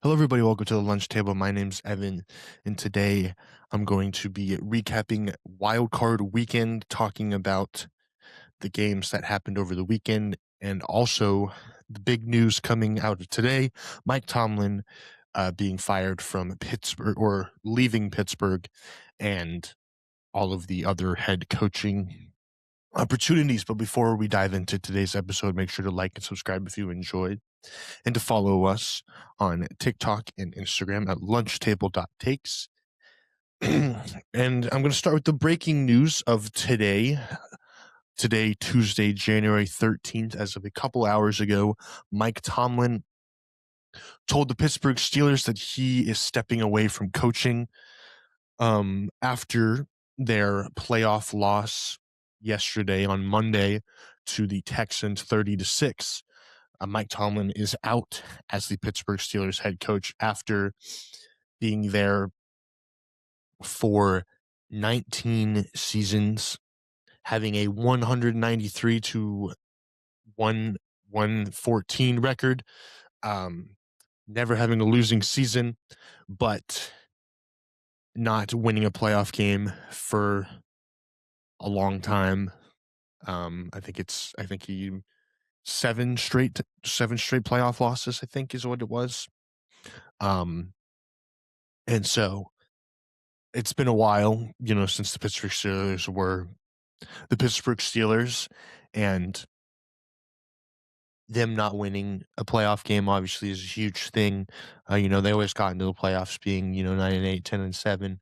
Hello, everybody. Welcome to the lunch table. My name's Evan, and today I'm going to be recapping Wildcard weekend, talking about the games that happened over the weekend, and also the big news coming out of today: Mike Tomlin being fired from Pittsburgh or leaving Pittsburgh, and all of the other head coaching opportunities. But before we dive into today's episode, make sure to like and subscribe if you enjoyed, and to follow us on TikTok and Instagram at lunchtable.takes. And I'm going to start with the breaking news of today. Today, Tuesday, January 13th, as of a couple hours ago, Mike Tomlin told the Pittsburgh Steelers that he is stepping away from coaching after their playoff loss yesterday on Monday to the Texans 30-6. Mike Tomlin is out as the Pittsburgh Steelers head coach after being there for 19 seasons, having a 193 to 114 record, never having a losing season, but not winning a playoff game for a long time. I think he seven straight playoff losses, I think, is what it was. And so it's been a while, since the Pittsburgh Steelers were the Pittsburgh Steelers, and them not winning a playoff game obviously is a huge thing. They always got into the playoffs being, 9-8, 10-7,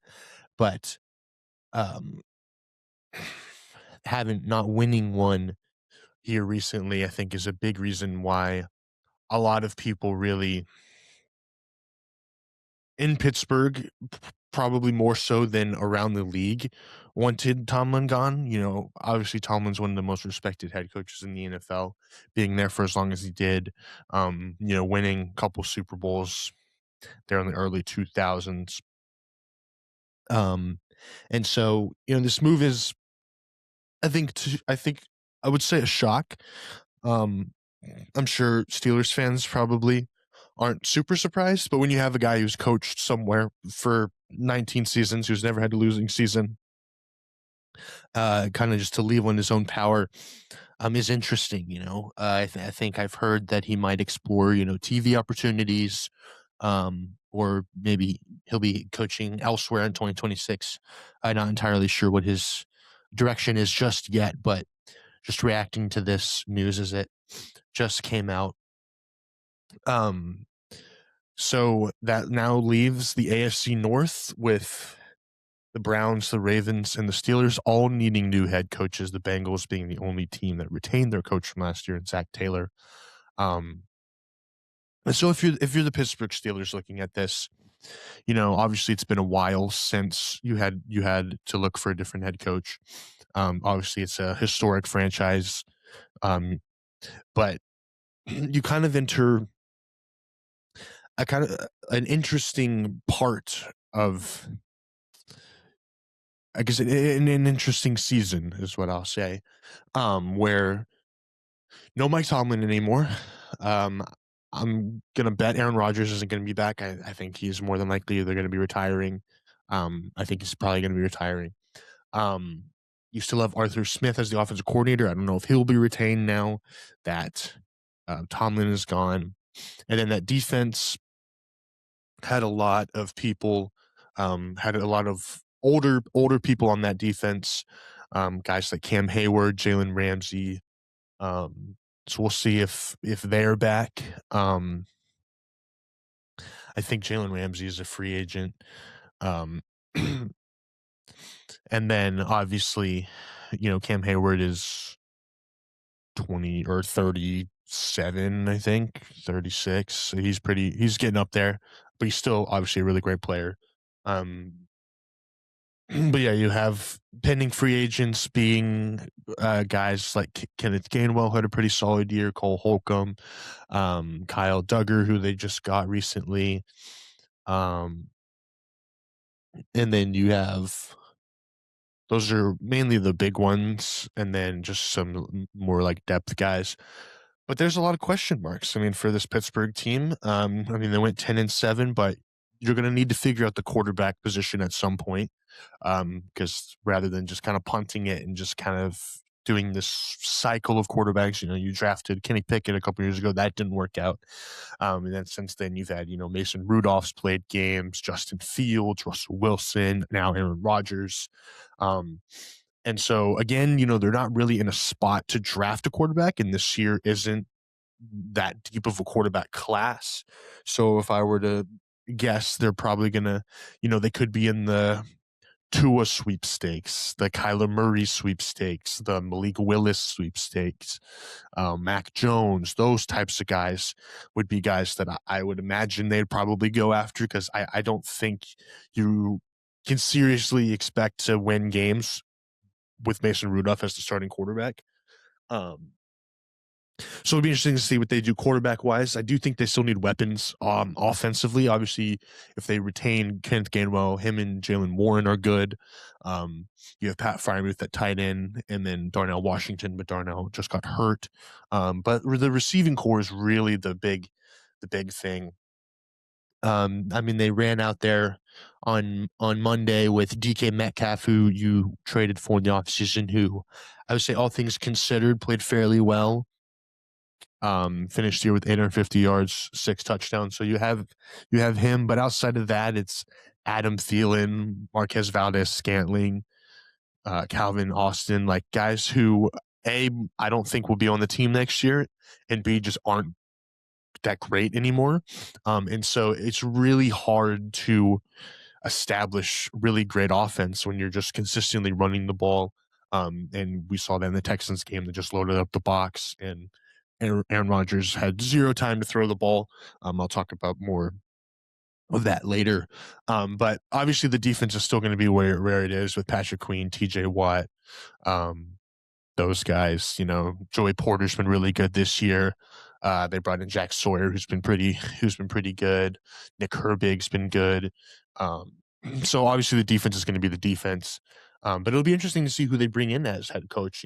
but um, having not winning one here recently, I think, is a big reason why a lot of people really in Pittsburgh, probably more so than around the league, wanted Tomlin gone. Obviously Tomlin's one of the most respected head coaches in the NFL, being there for as long as he did, winning a couple Super Bowls there in the early 2000s. And so, this move is, I would say, a shock. Um, I'm sure Steelers fans probably aren't super surprised, but when you have a guy who's coached somewhere for 19 seasons, who's never had a losing season, kind of just to leave on his own power, is interesting. I think I've heard that he might explore, TV opportunities, or maybe he'll be coaching elsewhere in 2026. I'm not entirely sure what his direction is just yet, but just reacting to this news as it just came out. So that now leaves the AFC North with the Browns, the Ravens, and the Steelers all needing new head coaches, the Bengals being the only team that retained their coach from last year, Zach Taylor. And so if you're the Pittsburgh Steelers looking at this, obviously it's been a while since you had to look for a different head coach. Obviously it's a historic franchise, but you kind of enter an interesting part of, I guess, an interesting season is what I'll say, where no Mike Tomlin anymore. I'm gonna bet Aaron Rodgers isn't gonna be back. I think he's more than likely either gonna be retiring. I think he's probably gonna be retiring. Um, you still have Arthur Smith as the offensive coordinator. I don't know if he'll be retained now that Tomlin is gone. And then that defense had a lot of people, had a lot of older people on that defense, guys like Cam Hayward, Jalen Ramsey. So we'll see if they're back. I think Jalen Ramsey is a free agent. Um, and then obviously, Cam Hayward is 20 or 37, I think, 36. So he's getting up there, but he's still obviously a really great player. But yeah, you have pending free agents being guys like Kenneth Gainwell, who had a pretty solid year, Cole Holcomb, Kyle Duggar, who they just got recently. And then you have, those are mainly the big ones, and then just some more like depth guys. But there's a lot of question marks. I mean, for this Pittsburgh team, I mean, they went 10-7, but you're going to need to figure out the quarterback position at some point. Because rather than just kind of punting it and just kind of doing this cycle of quarterbacks, you drafted Kenny Pickett a couple years ago, that didn't work out. And then since then, you've had, Mason Rudolph's played games, Justin Fields, Russell Wilson, now Aaron Rodgers. Um, and so again, they're not really in a spot to draft a quarterback, and this year isn't that deep of a quarterback class. So if I were to guess, they're probably gonna, they could be in the Tua sweepstakes, the Kyler Murray sweepstakes, the Malik Willis sweepstakes, Mac Jones, those types of guys would be guys that I would imagine they'd probably go after, because I don't think you can seriously expect to win games with Mason Rudolph as the starting quarterback. So it'll be interesting to see what they do quarterback wise. I do think they still need weapons offensively. Obviously, if they retain Kenneth Gainwell, him and Jalen Warren are good. You have Pat Freiermuth at tight end, and then Darnell Washington, but Darnell just got hurt. But the receiving core is really the big thing. I mean, they ran out there on Monday with DK Metcalf, who you traded for in the offseason, who I would say all things considered played fairly well. Finished here with 850 yards, 6 touchdowns. So you have him, but outside of that, it's Adam Thielen, Marquez Valdez-Scantling, Calvin Austin, like guys who A, I don't think will be on the team next year, and B, just aren't that great anymore. And so it's really hard to establish really great offense when you're just consistently running the ball. And we saw that in the Texans game, that just loaded up the box, and Aaron Rodgers had 0 time to throw the ball. I'll talk about more of that later. But obviously the defense is still going to be where it is with Patrick Queen, TJ Watt, those guys. Joey Porter's been really good this year. They brought in Jack Sawyer, who's been pretty good. Nick Herbig's been good. So obviously the defense is going to be the defense. But it'll be interesting to see who they bring in as head coach.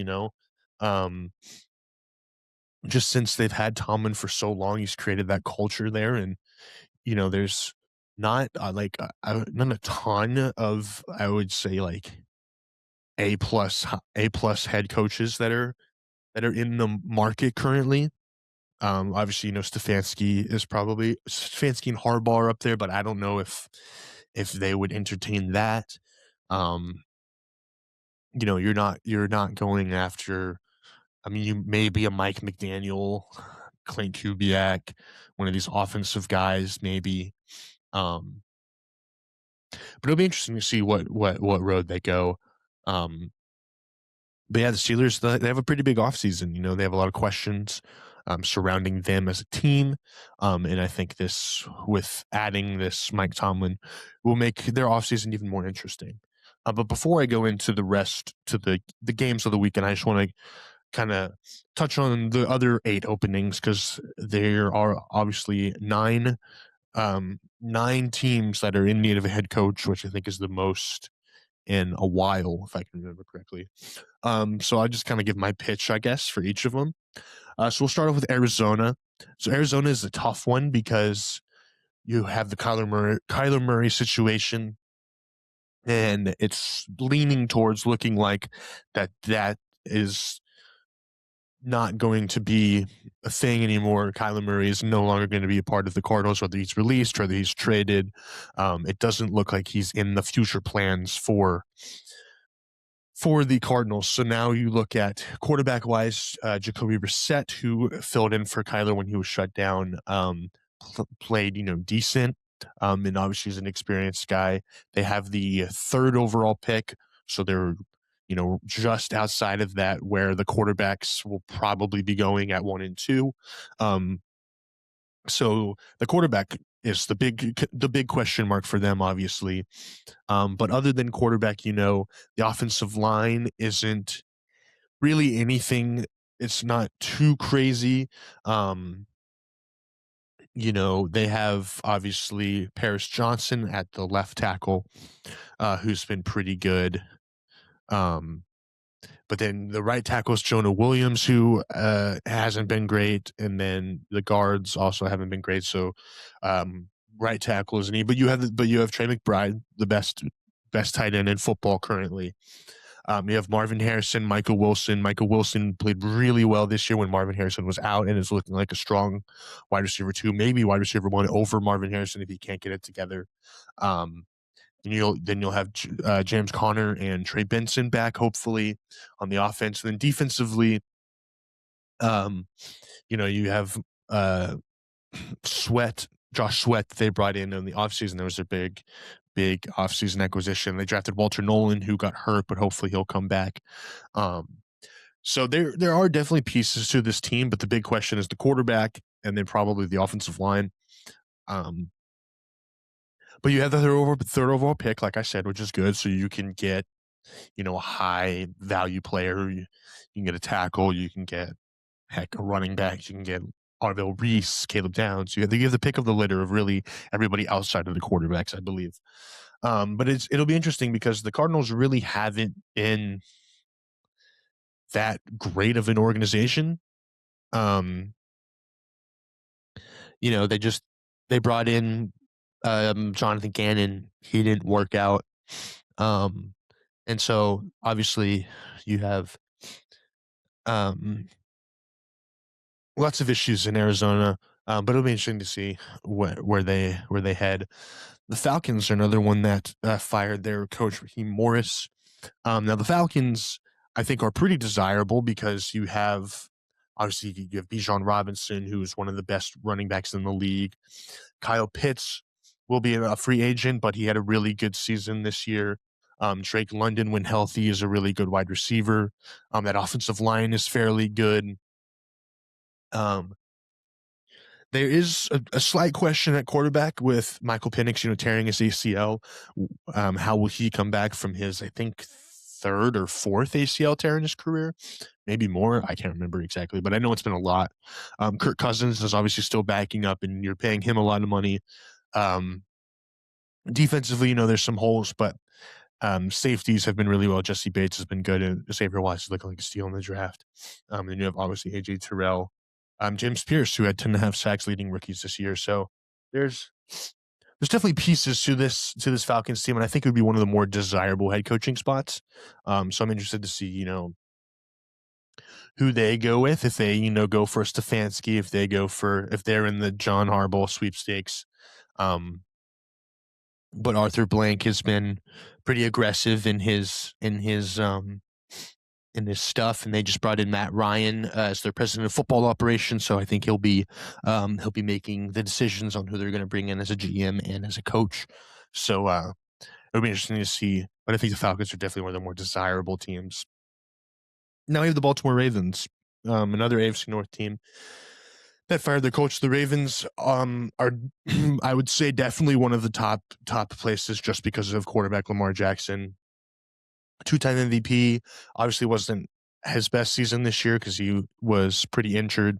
Just since they've had Tomlin for so long, he's created that culture there, and there's not not a ton of, I would say, like A plus head coaches that are in the market currently. Obviously, Stefanski and Harbaugh are up there, but I don't know if they would entertain that. You're not going after. I mean, you may be a Mike McDaniel, Clint Kubiak, one of these offensive guys, maybe. But it'll be interesting to see what road they go. But yeah, the Steelers, they have a pretty big offseason. They have a lot of questions surrounding them as a team. And I think with adding this Mike Tomlin, will make their offseason even more interesting. But before I go into the rest, to the games of the weekend, I just want to kind of touch on the other 8 openings, because there are obviously 9 teams that are in need of a head coach, which I think is the most in a while, if I can remember correctly. So I'll just kind of give my pitch, I guess, for each of them. So we'll start off with Arizona. So Arizona is a tough one because you have the Kyler Murray situation, and it's leaning towards looking like that is not going to be a thing anymore. Kyler Murray is no longer going to be a part of the Cardinals, whether he's released, whether he's traded. It doesn't look like he's in the future plans for the Cardinals. So now you look at quarterback-wise, Jacoby Brissett, who filled in for Kyler when he was shut down, played, decent, and obviously is an experienced guy. They have the 3rd overall pick, so they're just outside of that, where the quarterbacks will probably be going at 1 and 2. So the quarterback is the big question mark for them, obviously. But other than quarterback, the offensive line isn't really anything. It's not too crazy. They have obviously Paris Johnson at the left tackle, who's been pretty good. But then the right tackle is Jonah Williams, who hasn't been great, and then the guards also haven't been great. So, right tackle is need, but you have Trey McBride, the best tight end in football currently. You have Marvin Harrison, Michael Wilson. Michael Wilson played really well this year when Marvin Harrison was out, and is looking like a strong wide receiver 2, maybe wide receiver 1 over Marvin Harrison if he can't get it together. Um, and you'll have James Conner and Trey Benson back, hopefully, on the offense. And then defensively, um, you have Josh Sweat that they brought in the offseason. There was a big offseason acquisition. They drafted Walter Nolan, who got hurt, but hopefully he'll come back. So there are definitely pieces to this team, but the big question is the quarterback and then probably the offensive line. But you have the third overall pick, like I said, which is good. So you can get, a high value player. You can get a tackle. You can get, a running back. You can get Arvell Reese, Caleb Downs. You have the pick of the litter of really everybody outside of the quarterbacks, I believe. But it'll be interesting because the Cardinals really haven't been that great of an organization. They brought in Jonathan Gannon. He didn't work out. And so obviously you have lots of issues in Arizona, but it'll be interesting to see where they head. The Falcons are another one that fired their coach Raheem Morris. Now the Falcons, I think, are pretty desirable because you have Bijan Robinson, who's one of the best running backs in the league. Kyle Pitts will be a free agent, but he had a really good season this year. Drake London, when healthy, is a really good wide receiver. That offensive line is fairly good. There is a slight question at quarterback with Michael Penix, tearing his ACL. How will he come back from his, I think, third or fourth ACL tear in his career? Maybe more. I can't remember exactly, but I know it's been a lot. Kirk Cousins is obviously still backing up, and you're paying him a lot of money. Defensively, there's some holes, but safeties have been really well. Jesse Bates has been good, and Xavier Wise is looking like a steal in the draft. Then you have obviously AJ Terrell, James Pierce, who had 10.5 sacks leading rookies this year. So there's definitely pieces to this Falcons team, and I think it would be one of the more desirable head coaching spots. So I'm interested to see, who they go with. If they, go for Stefanski, if they're in the John Harbaugh sweepstakes. But Arthur Blank has been pretty aggressive in his stuff, and they just brought in Matt Ryan as their president of football operations. So I think he'll be making the decisions on who they're going to bring in as a GM and as a coach. So it'll be interesting to see. But I think the Falcons are definitely one of the more desirable teams. Now we have the Baltimore Ravens, another AFC North team that fired their coach. The Ravens are, I would say, definitely one of the top places just because of quarterback Lamar Jackson. 2-time MVP, obviously wasn't his best season this year because he was pretty injured.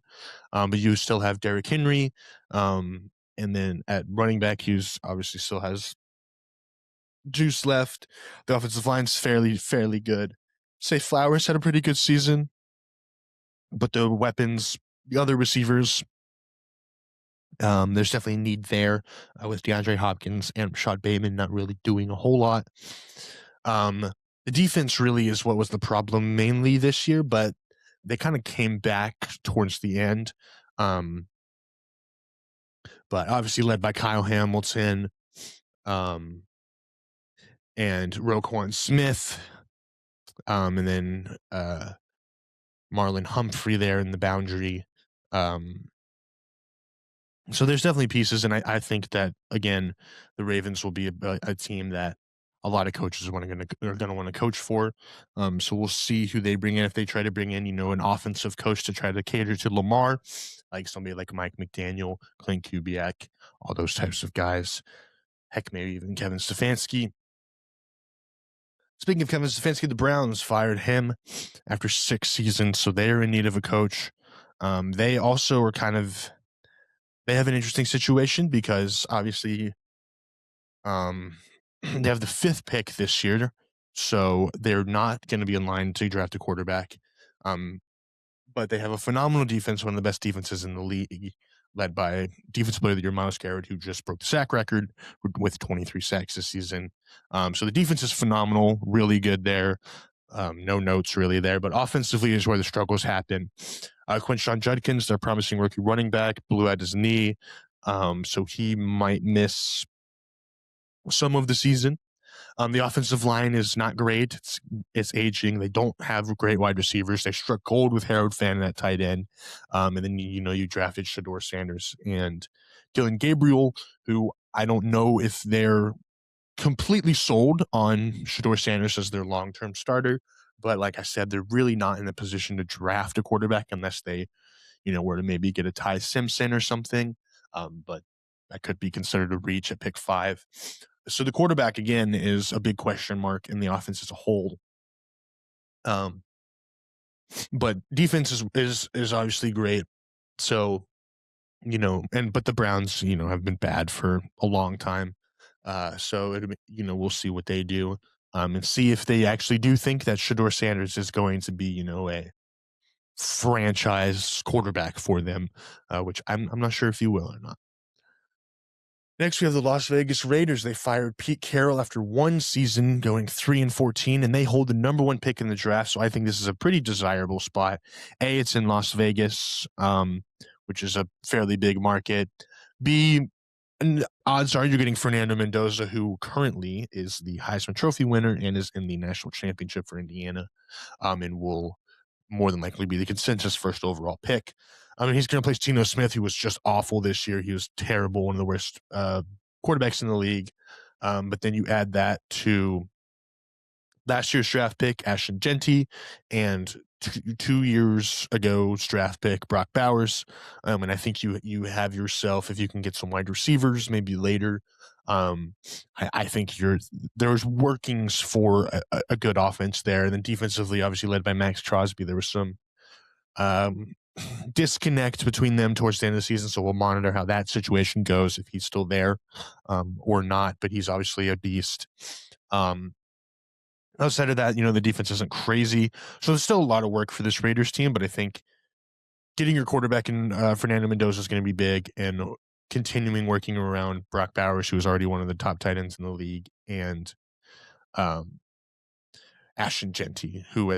But you still have Derrick Henry. And then at running back, Hughes obviously still has juice left. The offensive line's fairly good. Say Flowers had a pretty good season, but the weapons, the other receivers, there's definitely a need there with DeAndre Hopkins and Rashad Bateman not really doing a whole lot. The defense really is what was the problem mainly this year, but they kind of came back towards the end. But obviously led by Kyle Hamilton and Roquan Smith, and then Marlon Humphrey there in the boundary. So there's definitely pieces, and I think that, again, the Ravens will be a team that a lot of coaches are going to want to coach for. So we'll see who they bring in. If they try to bring in, an offensive coach to try to cater to Lamar, like somebody like Mike McDaniel, Clint Kubiak, all those types of guys. Heck, maybe even Kevin Stefanski. Speaking of Kevin Stefanski, the Browns fired him after 6 seasons, so they are in need of a coach. They also are they have an interesting situation because obviously they have the 5th pick this year. So they're not going to be in line to draft a quarterback. Um, but they have a phenomenal defense, one of the best defenses in the league, led by defensive player of the year Myles Garrett, who just broke the sack record with 23 sacks this season. So the defense is phenomenal, really good there. No notes really there, but offensively is where the struggles happen. Quinshon Judkins, their promising rookie running back, blew out his knee, so he might miss some of the season. The offensive line is not great. It's aging. They don't have great wide receivers. They struck gold with Harold Fannin at tight end. And then, you drafted Shador Sanders and Dylan Gabriel, who I don't know if they're completely sold on Shador Sanders as their long-term starter. But like I said, they're really not in a position to draft a quarterback unless they, were to maybe get a Ty Simpson or something. But that could be considered a reach at pick 5. So the quarterback, again, is a big question mark in the offense as a whole. But defense is obviously great. So, but the Browns, have been bad for a long time. So, we'll see what they do and see if they actually do think that Shador Sanders is going to be, a franchise quarterback for them, which I'm not sure if he will or not. Next, we have the Las Vegas Raiders. They fired Pete Carroll after one season, going 3-14, and they hold the number 1 pick in the draft. So I think this is a pretty desirable spot. A, it's in Las Vegas, which is a fairly big market. B, and odds are you're getting Fernando Mendoza, who currently is the Heisman Trophy winner and is in the national championship for Indiana, and will more than likely be the consensus first overall pick. I mean, he's going to play Geno Smith, who was just awful this year. He was terrible, one of the worst quarterbacks in the league. But then you add that to last year's draft pick, Ashton Jeanty, and 2 years ago's draft pick, Brock Bowers. And I think you have yourself, if you can get some wide receivers, maybe later. I think there's workings for a good offense there. And then defensively, obviously led by Max Crosby, there was some disconnect between them towards the end of the season. So we'll monitor how that situation goes, if he's still there or not. But he's obviously a beast. Outside of that, the defense isn't crazy. So there's still a lot of work for this Raiders team, but I think getting your quarterback in Fernando Mendoza is going to be big, and continuing working around Brock Bowers, who is already one of the top tight ends in the league, and Ashton Jeanty, who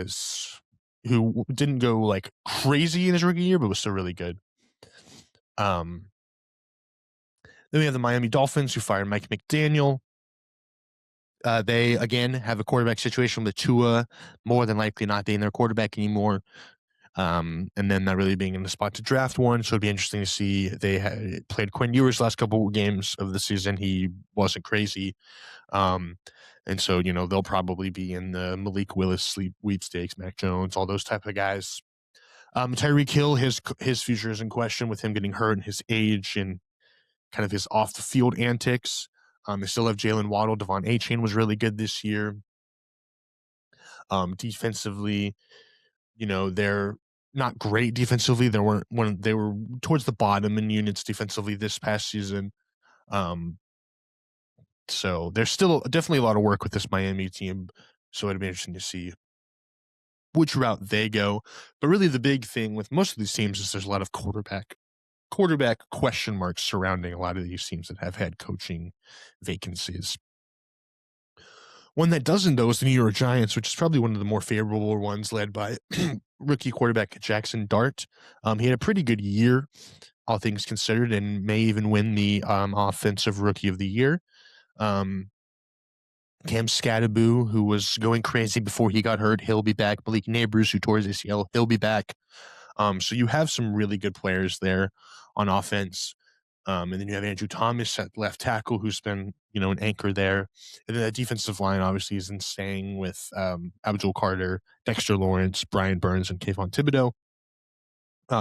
didn't go like crazy in his rookie year, but was still really good. Then we have the Miami Dolphins, who fired Mike McDaniel. They, again, have a quarterback situation with Tua more than likely not being their quarterback anymore, and then not really being in the spot to draft one. So it'd be interesting to see. They played Quinn Ewers last couple of games of the season. He wasn't crazy. And so, they'll probably be in the Malik Willis sweepstakes, Mac Jones, all those type of guys. Tyreek Hill, his future is in question with him getting hurt and his age and kind of his off-the-field antics. They still have Jalen Waddle. Devon Achane was really good this year. Defensively, they're not great defensively. They were towards the bottom in units defensively this past season. So there's still definitely a lot of work with this Miami team. So it'd be interesting to see which route they go. But really the big thing with most of these teams is there's a lot of quarterback question marks surrounding a lot of these teams that have had coaching vacancies. One that doesn't, though, is the New York Giants, which is probably one of the more favorable ones, led by rookie quarterback Jackson Dart. He had a pretty good year, all things considered, and may even win the offensive rookie of the year. Cam Scattaboo, who was going crazy before he got hurt, he'll be back. Malik Neighbors, who tore his ACL, he'll be back. So you have some really good players there on offense. And then you have Andrew Thomas at left tackle, who's been, an anchor there. And then the defensive line obviously is staying with Abdul Carter, Dexter Lawrence, Brian Burns, and Kayvon Thibodeau.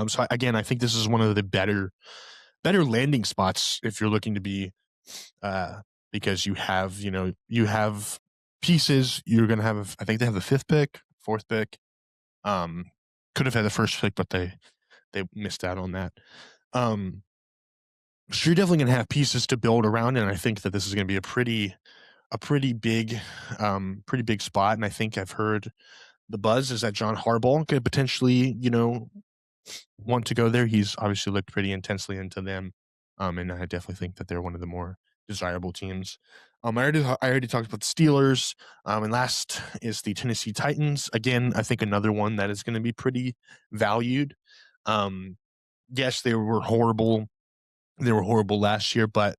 So again, I think this is one of the better landing spots if you're looking to be, because you have pieces. You're going to have, I think they have the 5th pick, 4th pick. Could have had the 1st pick, but they missed out on that. So you're definitely going to have pieces to build around, and I think that this is going to be a pretty a pretty big spot, and I think I've heard the buzz is that John Harbaugh could potentially, want to go there. He's obviously looked pretty intensely into them, and I definitely think that they're one of the more desirable teams. I already talked about the Steelers, and last is the Tennessee Titans. Again, I think another one that is going to be pretty valued. Um, yes, they were horrible. They were horrible last year, but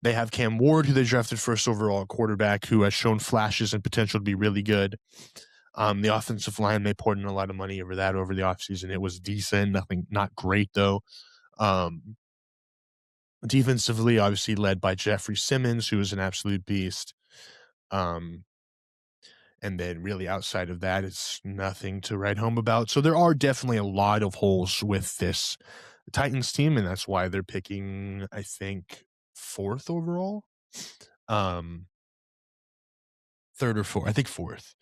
they have Cam Ward, who they drafted first overall quarterback, who has shown flashes and potential to be really good. The offensive line, they poured in a lot of money over that over the offseason. It was decent, not great though. Um, Defensively, obviously led by Jeffrey Simmons, who is an absolute beast. Um, and then really outside of that, it's nothing to write home about. So there are definitely a lot of holes with this Titans team, and that's why they're picking, I think, fourth overall. Third or fourth. I think fourth.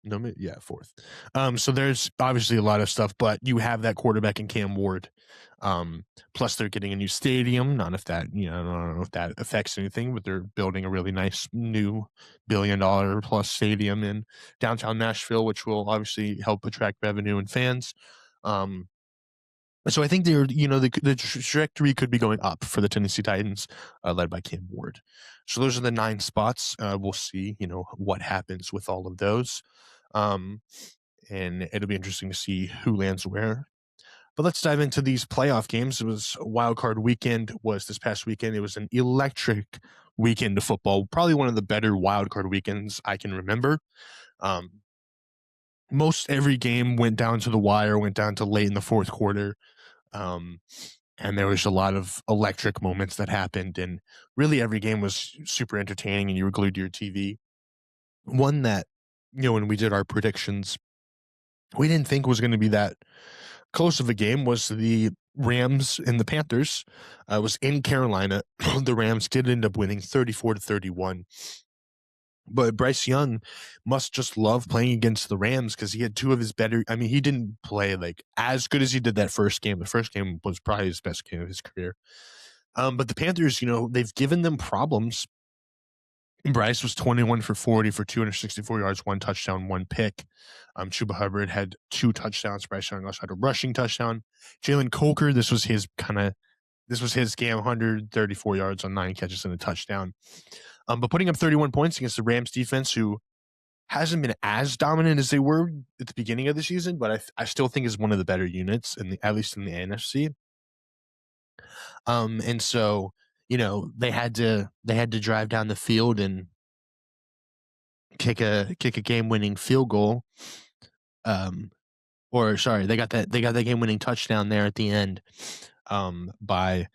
No, yeah, fourth. So there's obviously a lot of stuff, but you have that quarterback in Cam Ward. Plus they're getting a new stadium. Not if that, I don't know if that affects anything, but they're building a really nice new $1 billion plus stadium in downtown Nashville, which will obviously help attract revenue and fans. So I think the trajectory could be going up for the Tennessee Titans, led by Cam Ward. So those are the 9 spots. We'll see, what happens with all of those. And it'll be interesting to see who lands where. But let's dive into these playoff games. It was Wildcard weekend was this past weekend. It was an electric weekend of football, probably one of the better Wildcard weekends I can remember. Most every game went down to the wire, went down to late in the fourth quarter. And there was a lot of electric moments that happened, and really every game was super entertaining and you were glued to your TV. One that, when we did our predictions, we didn't think was going to be that close of a game was the Rams and the Panthers. It was in Carolina. The Rams did end up winning 34-31. But Bryce Young must just love playing against the Rams because he had two of his better. I mean, he didn't play like as good as he did that first game. The first game was probably his best game of his career. But the Panthers, they've given them problems. Bryce was 21 for 40 for 264 yards, 1 touchdown, 1 pick. Chuba Hubbard had 2 touchdowns. Bryce Young also had a rushing touchdown. Jalen Coker, this was his game, 134 yards on 9 catches and a touchdown. But putting up 31 points against the Rams defense, who hasn't been as dominant as they were at the beginning of the season, but I still think is one of the better units at least in the NFC. And so, they had to drive down the field and kick a game-winning field goal. They got that game-winning touchdown there at the end by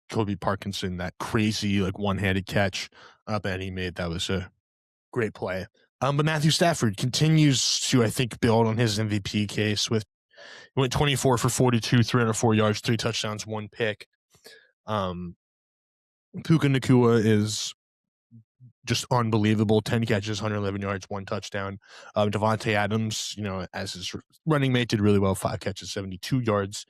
Kobe Parkinson, that crazy one-handed catch that he made. That was a great play. But Matthew Stafford continues to, I think, build on his MVP case he went 24 for 42, 304 yards, 3 touchdowns, 1 pick. Puka Nacua is just unbelievable. 10 catches, 111 yards, 1 touchdown. Devontae Adams, as his running mate, did really well. 5 catches, 72 yards.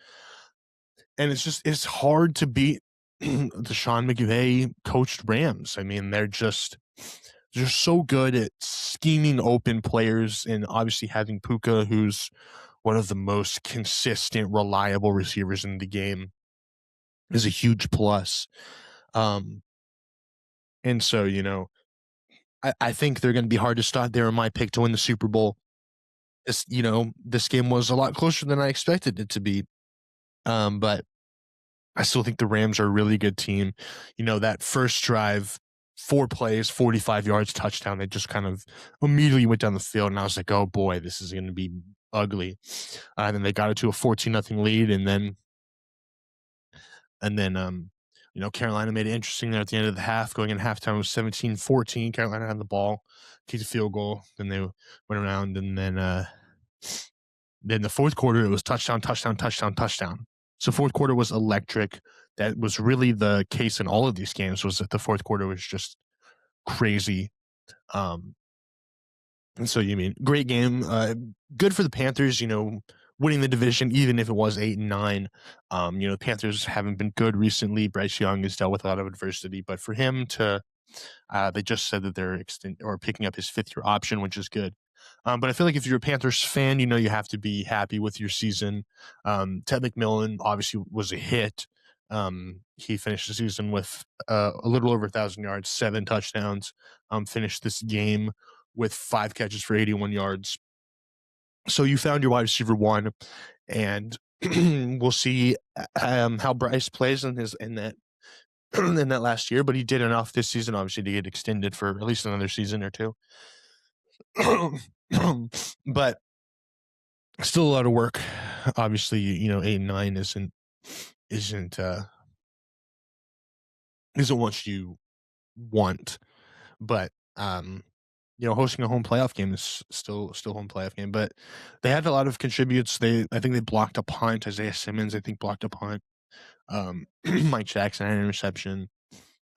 And it's hard to beat the Sean McVay coached Rams. I mean, they're so good at scheming open players, and obviously having Puka, who's one of the most consistent, reliable receivers in the game, is a huge plus. And so, I think they're going to be hard to stop. They were my pick to win the Super Bowl. This game was a lot closer than I expected it to be. But I still think the Rams are a really good team. That first drive, 4 plays, 45 yards, touchdown. They just kind of immediately went down the field, and I was like, oh boy, this is going to be ugly. And then they got it to a 14-0 lead, and then Carolina made it interesting there at the end of the half. Going in halftime, it was 17-14. Carolina had the ball, kicked a field goal. Then they went around, and then the fourth quarter, it was touchdown, touchdown, touchdown, touchdown. So fourth quarter was electric. That was really the case in all of these games, was that the fourth quarter was just crazy. And so, great game. Good for the Panthers, winning the division, even if it was 8-9. The Panthers haven't been good recently. Bryce Young has dealt with a lot of adversity, but for him to They just said that they're picking up his fifth-year option, which is good. But I feel like if you're a Panthers fan, you have to be happy with your season. Ted McMillan obviously was a hit. He finished the season with a little over 1,000 yards, 7 touchdowns. Finished this game with 5 catches for 81 yards. So you found your wide receiver one, and we'll see how Bryce plays in that in that last year. But he did enough this season, obviously, to get extended for at least another season or two. But still a lot of work. Obviously, 8-9 isn't what you want, but hosting a home playoff game is still home playoff game. But they had a lot of contributes. I think they blocked a punt. Isaiah Simmons, I think, blocked a punt. Mike Jackson had an interception.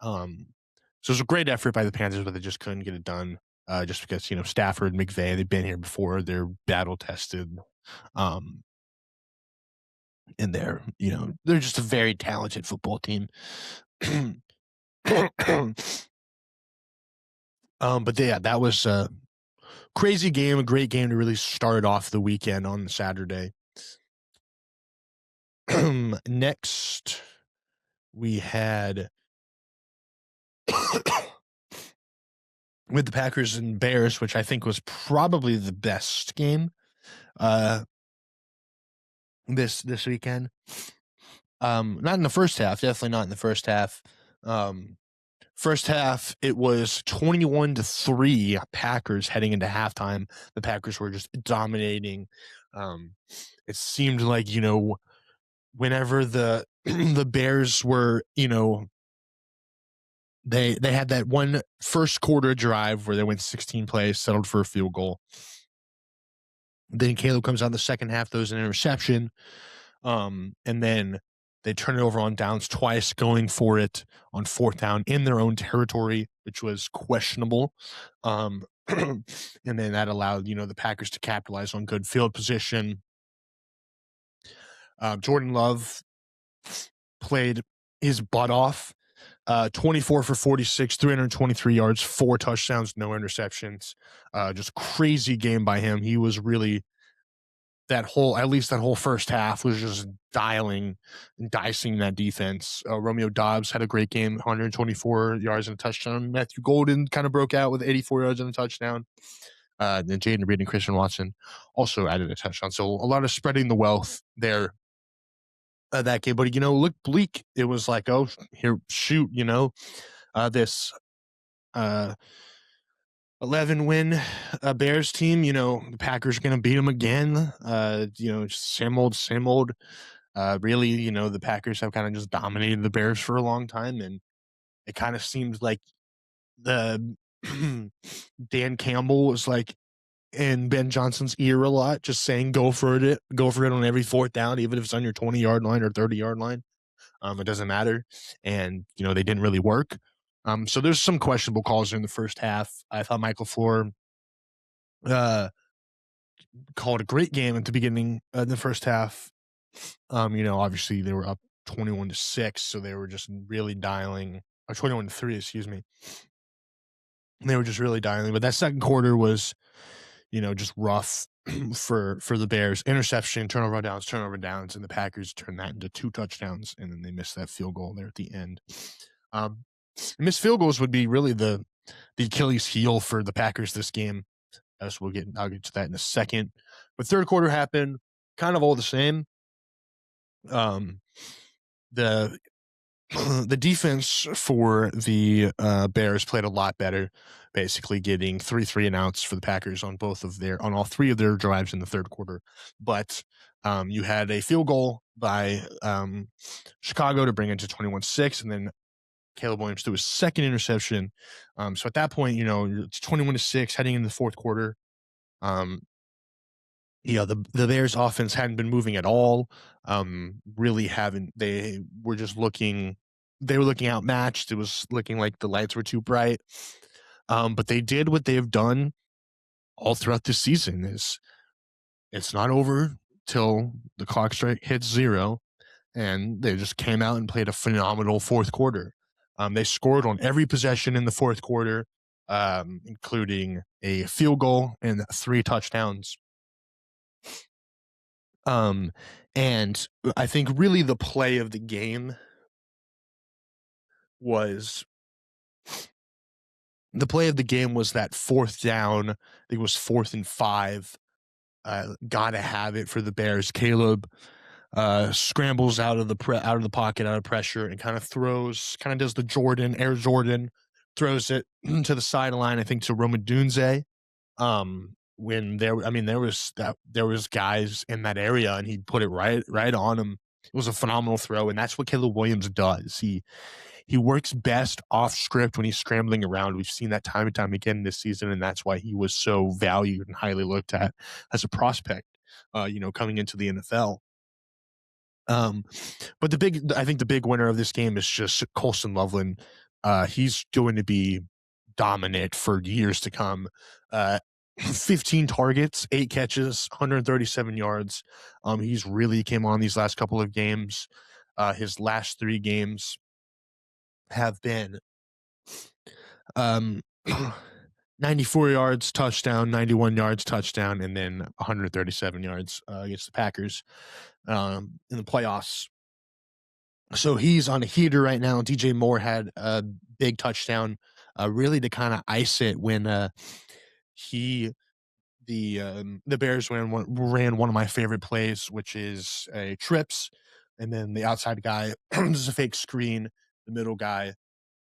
So it was a great effort by the Panthers, but they just couldn't get it done. Just because Stafford, McVay, they've been here before. They're battle tested. And they're just a very talented football team. But yeah, that was a crazy game, a great game to really start off the weekend on Saturday. Next, we had with the Packers and Bears, which I think was probably the best game this weekend. Not in the first half, definitely not in the first half. First half, it was 21-3 Packers heading into halftime. The Packers were just dominating. It seemed like, whenever the the Bears were, they had that one first quarter drive where they went 16 plays, settled for a field goal. Then Caleb comes out in the second half, throws an interception. And then they turn it over on downs twice, going for it on fourth down in their own territory, which was questionable. And then that allowed, the Packers to capitalize on good field position. Jordan Love played his butt off. 24 for 46, 323 yards, 4 touchdowns, no interceptions. Just crazy game by him. He was really that whole first half was just dialing and dicing that defense. Romeo Doubs had a great game, 124 yards and a touchdown. Matthew Golden kind of broke out with 84 yards and a touchdown. Then Jaden Reed and Christian Watson also added a touchdown. So a lot of spreading the wealth there. That game, but looked bleak. It was like, oh, here, shoot, this 11-win Bears team. The Packers are going to beat them again. Just same old. Really, the Packers have kind of just dominated the Bears for a long time, and it kind of seems like the Dan Campbell was like in Ben Johnson's ear a lot, just saying go for it on every fourth down, even if it's on your 20-yard line or 30-yard line. It doesn't matter. And they didn't really work. So there's some questionable calls in the first half. I thought Michael Floor called a great game at the beginning of the first half. Obviously they were up 21-6, so they were just really dialing, or 21-3, excuse me. They were just really dialing, but that second quarter was just rough for the Bears. Interception, turnover downs, and the Packers turned that into 2 touchdowns, and then they missed that field goal there at the end. Missed field goals would be really the Achilles heel for the Packers this game. As I'll get to that in a second. But third quarter happened, kind of all the same. The defense for the Bears played a lot better, basically getting 3 and outs for the Packers on all 3 of their drives in the third quarter. But you had a field goal by Chicago to bring it to 21-6, and then Caleb Williams threw his second interception. So at that point, it's 21-6 heading into the fourth quarter. The Bears offense hadn't been moving at all. Really haven't. They were looking outmatched. It was looking like the lights were too bright. But they did what they have done all throughout this season. It's not over till the clock hits 0, and they just came out and played a phenomenal fourth quarter. They scored on every possession in the fourth quarter, including a field goal and 3 touchdowns. And I think really the play of the game was that fourth down. I think it was 4th and 5. Gotta have it for the Bears. Caleb scrambles out of the pocket, out of pressure, and kind of does the Air Jordan, throws it to the sideline. I think to Roma Dunze. When there was guys in that area, and he put it right on him. It was a phenomenal throw, and that's what Caleb Williams does. He works best off script when he's scrambling around. We've seen that time and time again this season, and that's why he was so valued and highly looked at as a prospect, coming into the NFL. But I think the big winner of this game is just Colston Loveland. He's going to be dominant for years to come. 15 targets, 8 catches, 137 yards. He's really came on these last couple of games. His last 3 games have been 94 yards, touchdown, 91 yards, touchdown, and then 137 yards against the Packers in the playoffs. So he's on a heater right now. DJ Moore had a big touchdown, really to kind of ice it when the Bears ran one of my favorite plays, which is a trips, and then the outside guy does a fake screen. The middle guy,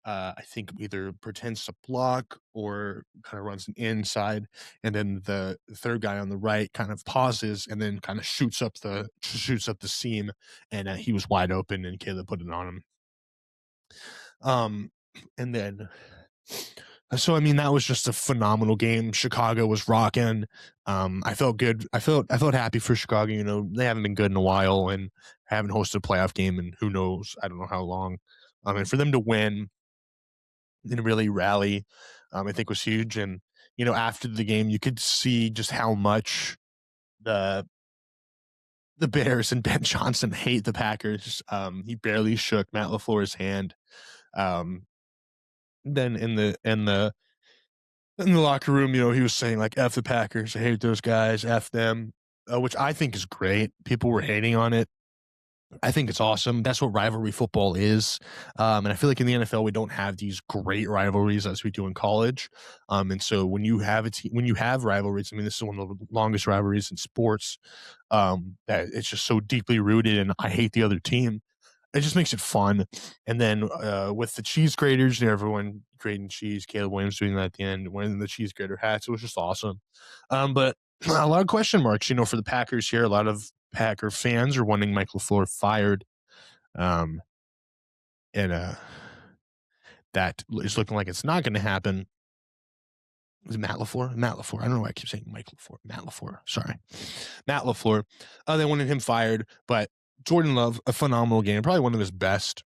I think, either pretends to block or kind of runs an inside, and then the third guy on the right kind of pauses and then kind of shoots up the seam, and he was wide open, and Caleb put it on him. And then. So, I mean, that was just a phenomenal game. Chicago was rocking. I felt good. I felt happy for Chicago. They haven't been good in a while and haven't hosted a playoff game in who knows, I don't know how long. And for them to win and really rally, I think was huge. And, after the game, you could see just how much the Bears and Ben Johnson hate the Packers. He barely shook Matt LaFleur's hand. Then in the locker room, he was saying like, F the Packers, I hate those guys, F them, which I think is great. People were hating on it. I think it's awesome. That's what rivalry football is. And I feel like in the NFL, we don't have these great rivalries as we do in college. And so when you have rivalries, I mean, this is one of the longest rivalries in sports, that it's just so deeply rooted, and I hate the other team. It just makes it fun. And then with the cheese graters, everyone grading cheese, Caleb Williams doing that at the end, wearing the cheese grater hats, it was just awesome. But a lot of question marks, for the Packers here. A lot of Packer fans are wanting Mike LaFleur fired. And that is looking like it's not going to happen. Is it Matt LaFleur? Matt LaFleur. I don't know why I keep saying Mike LaFleur. Matt LaFleur. Sorry. Matt LaFleur. They wanted him fired, but Jordan Love, a phenomenal game, probably one of his best.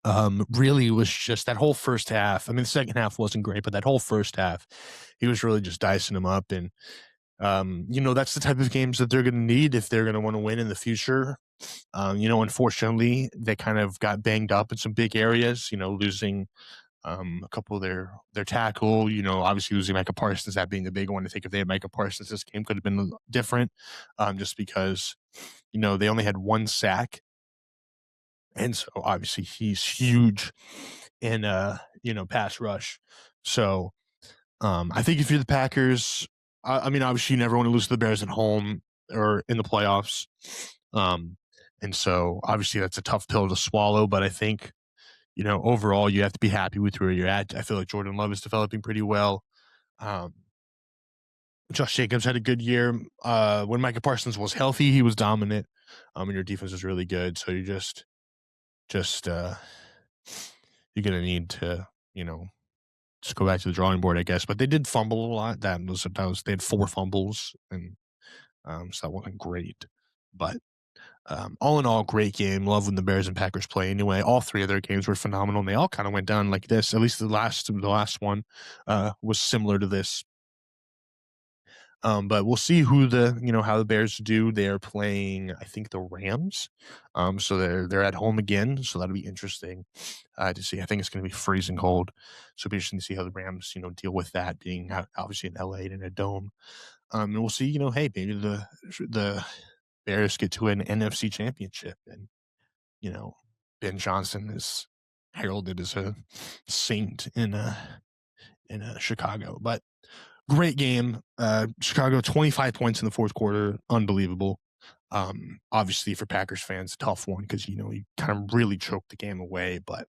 Really was just that whole first half. I mean, the second half wasn't great, but that whole first half, he was really just dicing them up. And, that's the type of games that they're going to need if they're going to want to win in the future. Unfortunately, they kind of got banged up in some big areas, losing a couple of their tackle, obviously losing Micah Parsons, that being the big one. I think if they had Micah Parsons, this game could have been different, just because, they only had 1 sack. And so obviously he's huge in, pass rush. So I think if you're the Packers, I mean, obviously you never want to lose to the Bears at home or in the playoffs. And so obviously that's a tough pill to swallow, but I think, overall you have to be happy with where you're at. I feel like Jordan Love is developing pretty well. Josh Jacobs had a good year. When Micah Parsons was healthy, he was dominant. And your defense was really good. So you just you're going to need to, just go back to the drawing board, I guess. But they did fumble a lot. They had 4 fumbles, and so that wasn't great. But all in all, great game. Love when the Bears and Packers play anyway. All 3 of their games were phenomenal, and they all kind of went down like this. At least the last one was similar to this. But we'll see who how the Bears do. They're playing, I think, the Rams. So they're at home again. So that'll be interesting to see. I think it's going to be freezing cold. So it'll be interesting to see how the Rams, deal with that being obviously in LA and in a dome. And we'll see, hey, maybe the Bears get to an NFC championship and, you know, Ben Johnson is heralded as a saint in Chicago. But great game. Chicago 25 points in the fourth quarter, unbelievable. Obviously for Packers fans, tough one because he kind of really choked the game away. But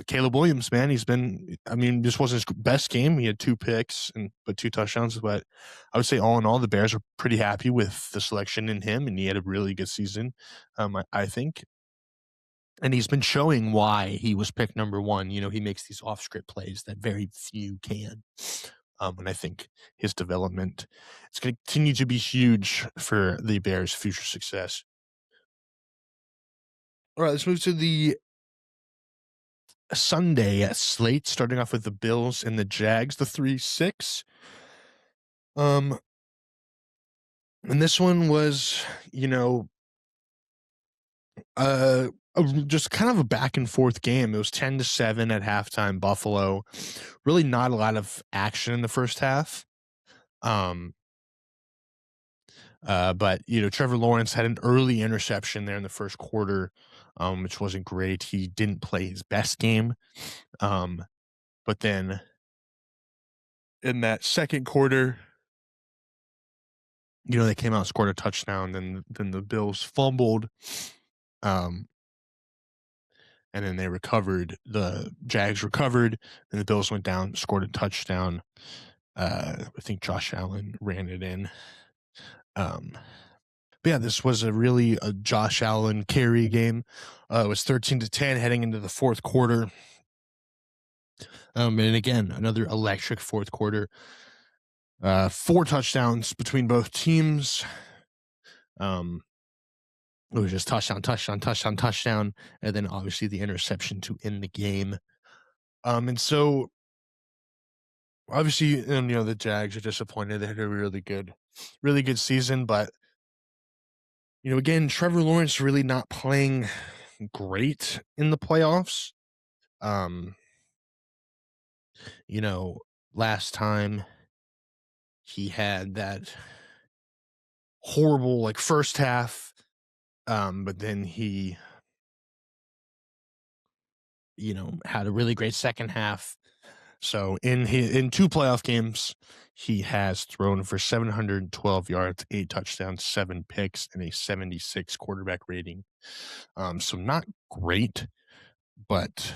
Caleb Williams, man, this wasn't his best game. He had 2 picks but 2 touchdowns. But I would say all in all, the Bears are pretty happy with the selection in him, and he had a really good season. I think. And he's been showing why he was picked number 1. He makes these off-script plays that very few can. And I think his development is going to continue to be huge for the Bears' future success. All right, let's move to the Sunday slate, starting off with the Bills and the Jags, the 3-6. And this one was, just kind of a back and forth game. It was 10-7 at halftime. Buffalo, really not a lot of action in the first half. But Trevor Lawrence had an early interception there in the first quarter, which wasn't great. He didn't play his best game. But then in that second quarter, they came out and scored a touchdown. Then the Bills fumbled. And then they recovered. The Jags recovered, and the Bills went down, scored a touchdown. I think Josh Allen ran it in. But yeah, this was a Josh Allen carry game. It was 13-10 heading into the fourth quarter. And again, another electric fourth quarter. 4 touchdowns between both teams. It was just touchdown, and then obviously the interception to end the game. And so obviously, the Jags are disappointed. They had a really good season, but again, Trevor Lawrence really not playing great in the playoffs. Last time he had that horrible first half, but then he had a really great second half. So in 2 playoff games, he has thrown for 712 yards, 8 touchdowns, 7 picks, and a 76 quarterback rating. So not great, but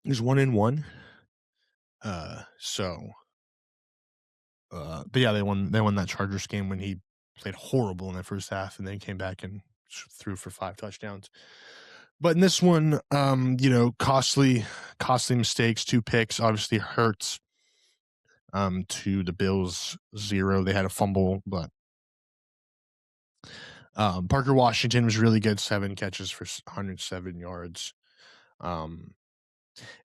he's 1-1. But yeah, they won that Chargers game when he played horrible in that first half, and then came back and threw for 5 touchdowns. But in this one, costly mistakes, 2 picks, obviously hurts to the Bills 0. They had a fumble, but Parker Washington was really good, 7 catches for 107 yards. And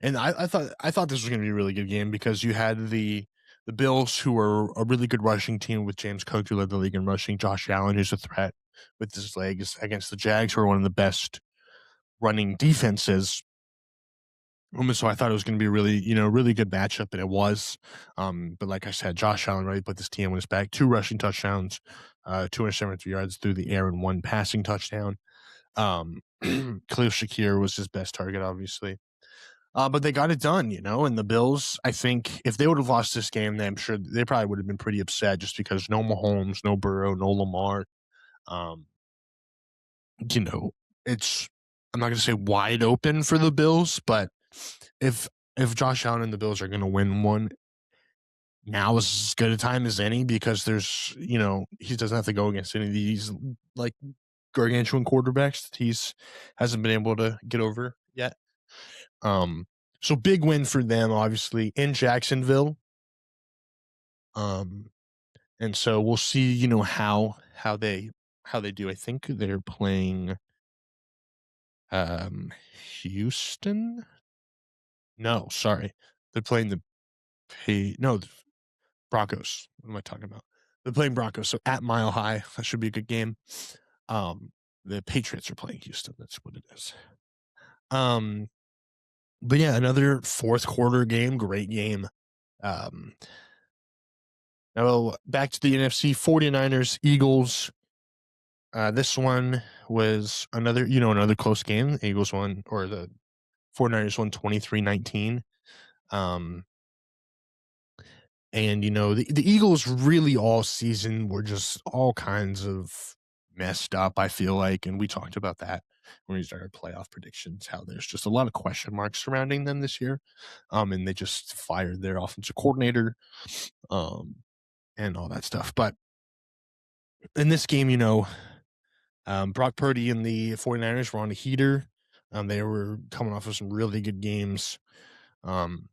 I thought this was going to be a really good game because you had the Bills, who are a really good rushing team with James Cook, who led the league in rushing, Josh Allen, who's a threat with his legs, against the Jags, who are one of the best running defenses. So I thought it was going to be a really good matchup, and it was. But like I said, Josh Allen really put this team on his back. 2 rushing touchdowns, 273 yards through the air, and 1 passing touchdown. Khalil Shakir was his best target, obviously. But they got it done, and the Bills, I think if they would have lost this game, then I'm sure they probably would have been pretty upset just because no Mahomes, no Burrow, no Lamar. It's, I'm not going to say wide open for the Bills, but if Josh Allen and the Bills are going to win one, now is as good a time as any because there's, he doesn't have to go against any of these gargantuan quarterbacks that he's hasn't been able to get over yet. So big win for them, obviously, in Jacksonville. And so we'll see, how they do. I think they're playing Houston. No, sorry. They're playing the Broncos. What am I talking about? They're playing Broncos, so at Mile High. That should be a good game. The Patriots are playing Houston. That's what it is. But yeah, another fourth quarter game. Great game. Now back to the NFC, 49ers, Eagles. This one was another close game. The Eagles won, or the 49ers won 23-19. And the Eagles really all season were just all kinds of messed up, I feel like, and we talked about that when we started playoff predictions, how there's just a lot of question marks surrounding them this year. And they just fired their offensive coordinator, and all that stuff. But in this game, Brock Purdy and the 49ers were on a heater. They were coming off of some really good games. And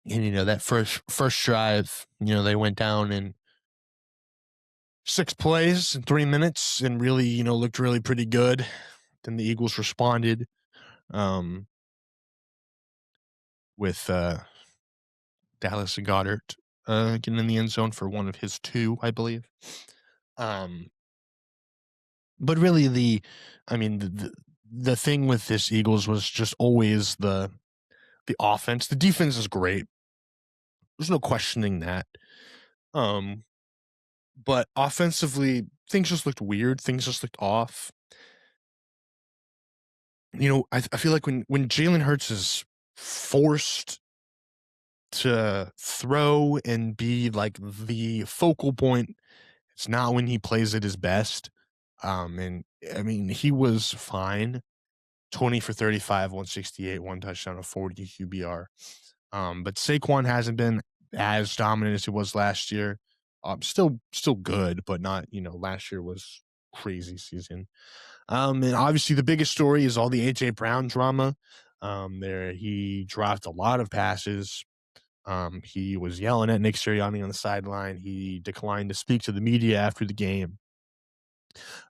that first drive, they went down in 6 plays in 3 minutes and really, looked really pretty good. Then the Eagles responded with Dallas and Goddard getting in the end zone for one of his 2, I believe. But really the thing with this Eagles was just always the offense. The defense is great. There's no questioning that. But offensively, things just looked weird. Things just looked off. I feel like when Jalen Hurts is forced to throw and be like the focal point, it's not when he plays at his best. And I mean, he was fine. 20 for 35, 168, 1 touchdown, a 40 QBR. But Saquon hasn't been as dominant as he was last year. Still good, but not, last year was crazy season. And obviously the biggest story is all the AJ Brown drama. There he dropped a lot of passes. He was yelling at Nick Sirianni on the sideline. He declined to speak to the media after the game.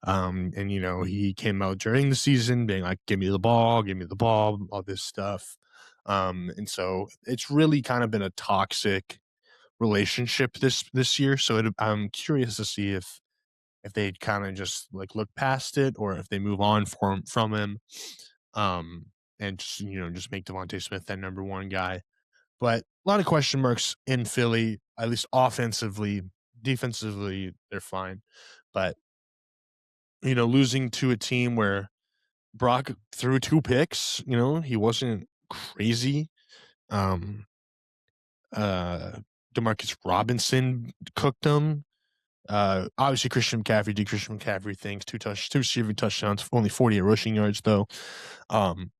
And he came out during the season being like, give me the ball, all this stuff. And so it's really kind of been a toxic relationship this year. So I'm curious to see if they'd kind of just like look past it, or if they move on from him, and just make Devontae Smith that number 1 guy. But a lot of question marks in Philly, at least offensively. Defensively, they're fine. But losing to a team where Brock threw 2 picks, he wasn't crazy. Demarcus Robinson cooked them. Obviously Christian McCaffrey did Christian McCaffrey things, 2 receiving touchdowns, only 48 rushing yards though. And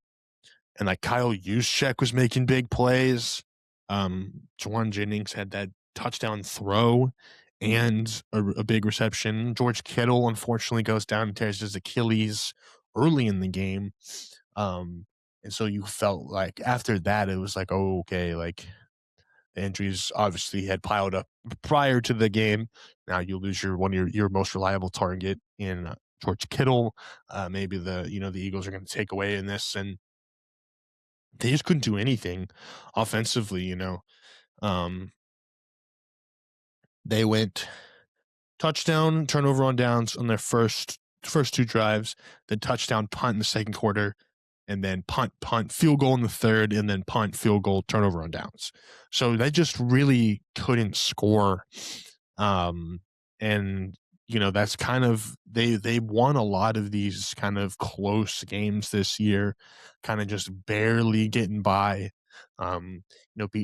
like Kyle Juszczyk was making big plays. Juwan Jennings had that touchdown throw and a big reception. George Kittle unfortunately goes down and tears his Achilles early in the game. And so you felt like after that it was like, oh, okay, like the injuries obviously had piled up prior to the game. Now you lose your most reliable target in George Kittle. Maybe the Eagles are going to take away in this, and they just couldn't do anything offensively. They went touchdown, turnover on downs on their first 2 drives, then touchdown, punt in the second quarter, and then punt, field goal in the third, and then punt, field goal, turnover on downs. So they just really couldn't score. And that's kind of they won a lot of these kind of close games this year, kind of just barely getting by. Beating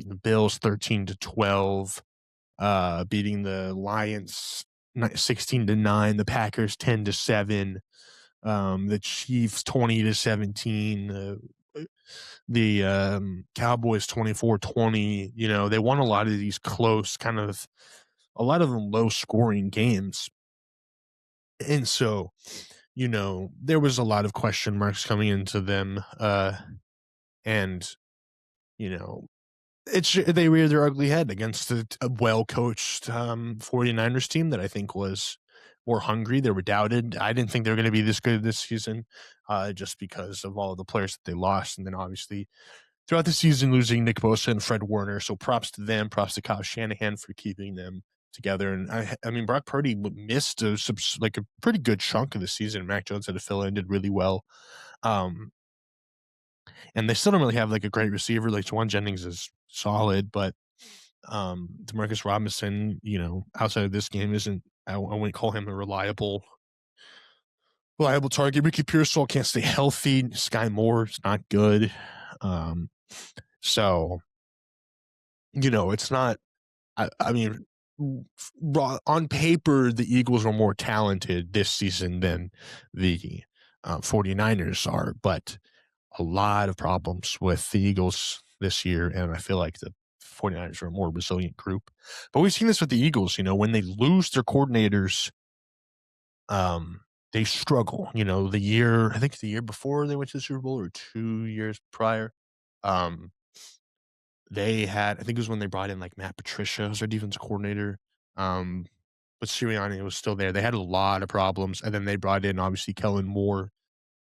the Bills 13-12, beating the Lions 16-9, the Packers 10-7, the Chiefs 20-17, the Cowboys 24-20. They won a lot of these close, kind of a lot of them low scoring games. And so, there was a lot of question marks coming into them. And, they reared their ugly head against a well-coached 49ers team that I think was more hungry. They were doubted. I didn't think they were going to be this good this season, just because of all of the players that they lost. And then obviously throughout the season losing Nick Bosa and Fred Warner. So props to them. Props to Kyle Shanahan for keeping them together. And I mean, Brock Purdy missed a pretty good chunk of the season. Mac Jones had to fill in, did really well. And they still don't really have like a great receiver. Like Juwan Jennings is solid, but Demarcus Robinson, outside of this game isn't. I wouldn't call him a reliable target. Ricky Pearsall can't stay healthy. Sky Moore is not good. So it's not. I mean, on paper, the Eagles are more talented this season than the 49ers are, but a lot of problems with the Eagles this year, and I feel like the 49ers are a more resilient group. But we've seen this with the Eagles, when they lose their coordinators, they struggle. I think the year before they went to the Super Bowl or 2 years prior, they had, I think it was when they brought in like Matt Patricia as their defense coordinator, but Sirianni was still there. They had a lot of problems, and then they brought in obviously Kellen Moore,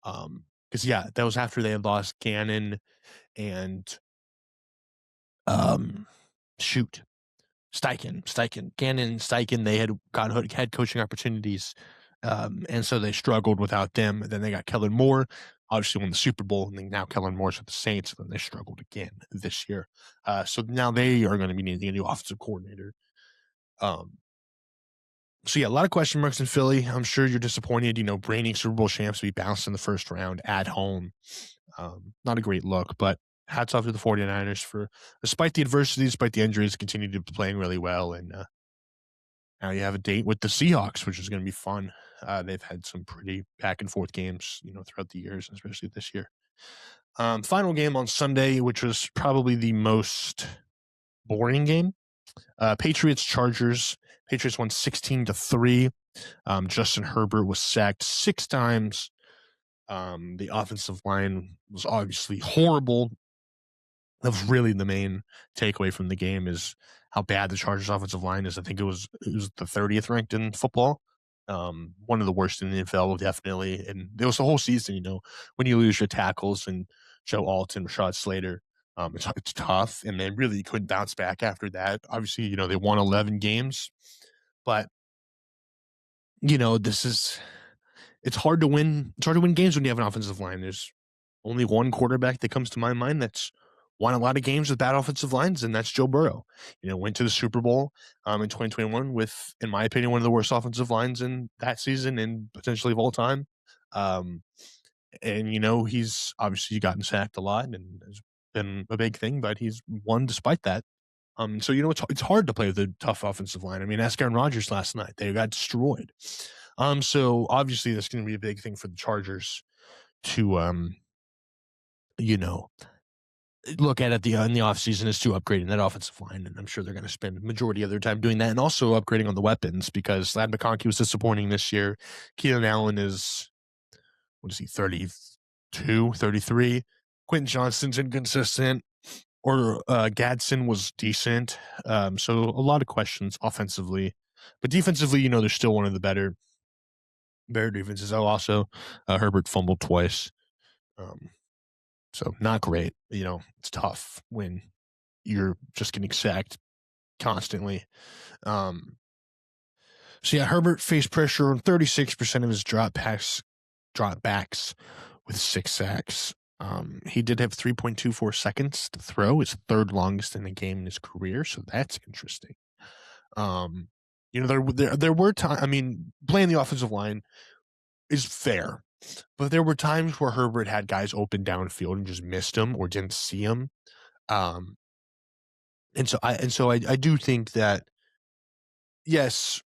because that was after they had lost Gannon and Steichen. Gannon, Steichen, they had got head coaching opportunities, and so they struggled without them. And then they got Kellen Moore, obviously won the Super Bowl, and then now Kellen Moore's with the Saints, and then they struggled again this year. So now they are going to be needing a new offensive coordinator. So a lot of question marks in Philly. I'm sure you're disappointed. Reigning Super Bowl champs to be bounced in the first round at home. Not a great look, but hats off to the 49ers for, despite the adversity, despite the injuries, continue to be playing really well. And now you have a date with the Seahawks, which is going to be fun. They've had some pretty back and forth games, throughout the years, especially this year. Final game on Sunday, which was probably the most boring game. Patriots Chargers. Patriots won 16-3. Justin Herbert was sacked 6 times. The offensive line was obviously horrible. That was really the main takeaway from the game, is how bad the Chargers offensive line is. I think it was the 30th ranked in football. One of the worst in the NFL, definitely. And there was the whole season, when you lose your tackles and Joe Alton, Rashad Slater, it's tough, and they really couldn't bounce back after that. Obviously, they won 11 games, but it's hard to win. It's hard to win games when you have an offensive line. There's only one quarterback that comes to my mind that's won a lot of games with bad offensive lines, and that's Joe Burrow. Went to the Super Bowl in 2021 with, in my opinion, one of the worst offensive lines in that season and potentially of all time. And he's obviously gotten sacked a lot and has been a big thing, but he's won despite that. So it's hard to play with a tough offensive line. I mean, ask Aaron Rodgers last night; they got destroyed. So obviously that's going to be a big thing for the Chargers to look at in the offseason, is to upgrading that offensive line, and I'm sure they're going to spend the majority of their time doing that, and also upgrading on the weapons, because Ladd McConkey was disappointing this year. Keenan Allen is, 32, 33. Quentin Johnston's inconsistent, or Gadsden was decent. So a lot of questions offensively, but defensively, they're still one of the better defenses. Also, Herbert fumbled twice. So not great. It's tough when you're just getting sacked constantly. Herbert faced pressure on 36% of his dropbacks with 6 sacks. He did have 3.24 seconds to throw, his third longest in a game in his career, so that's interesting. There were times, I mean, playing the offensive line is fair, but there were times where Herbert had guys open downfield and just missed them or didn't see them. And so I do think that, yes,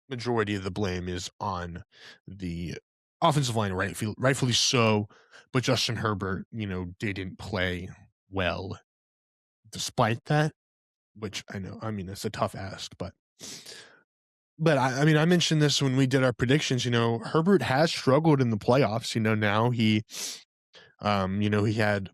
majority of the blame is on the offensive line, rightfully so, but Justin Herbert, didn't play well despite that, which I know, I mean, it's a tough ask, but I mentioned this when we did our predictions. Herbert has struggled in the playoffs. Now he had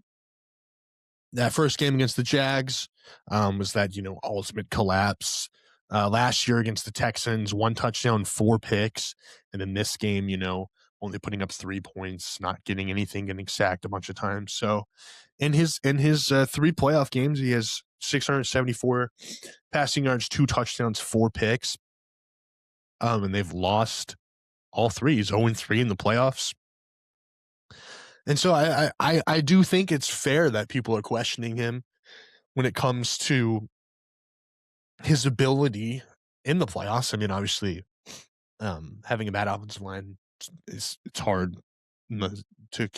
that first game against the Jags, was that, ultimate collapse. Last year against the Texans, 1 touchdown, 4 picks. And in this game, only putting up 3 points, not getting anything, getting sacked a bunch of times. So in his 3 playoff games, he has 674 passing yards, 2 touchdowns, 4 picks. And they've lost all 3. He's 0-3 in the playoffs. And so I do think it's fair that people are questioning him when it comes to his ability in the playoffs. I mean, obviously, having a bad offensive line it's hard to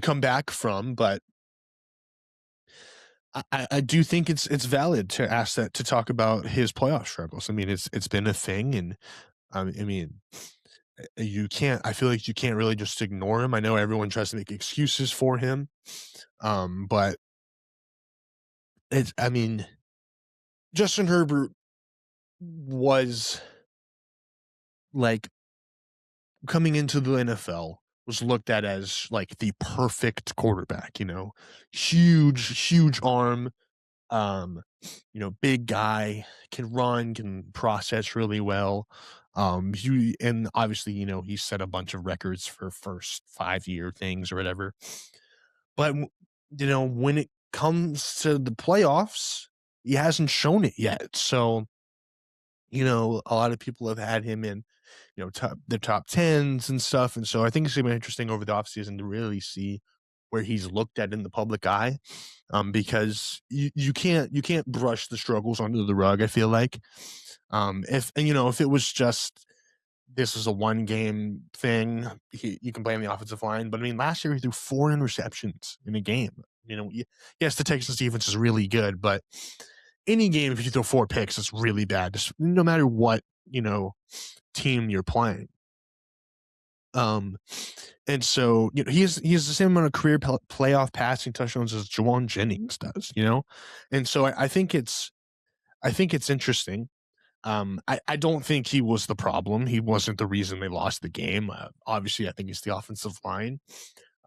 come back from, but I do think it's valid to ask that to talk about his playoff struggles. I mean, it's been a thing, and I mean, you can't. I feel like you can't really just ignore him. I know everyone tries to make excuses for him, but it's. I mean, Justin Herbert was like coming into the NFL was looked at as like the perfect quarterback. Huge arm, um, big guy, can run, can process really well. And obviously, he set a bunch of records for first 5-year things or whatever. But when it comes to the playoffs, he hasn't shown it yet. So, a lot of people have had him in, the top tens and stuff. And so I think it's gonna be interesting over the offseason to really see where he's looked at in the public eye. Because you can't brush the struggles under the rug, I feel like. If it was just this is a 1-game thing, you can blame the offensive line. But I mean, last year he threw 4 interceptions in a game. Yes, the Texans defense is really good, but any game, if you throw 4 picks, it's really bad, just no matter what, team you're playing. And so, he has the same amount of career playoff passing touchdowns as Jawan Jennings does, and so I think it's interesting. I don't think he was the problem. He wasn't the reason they lost the game. Obviously, I think it's the offensive line.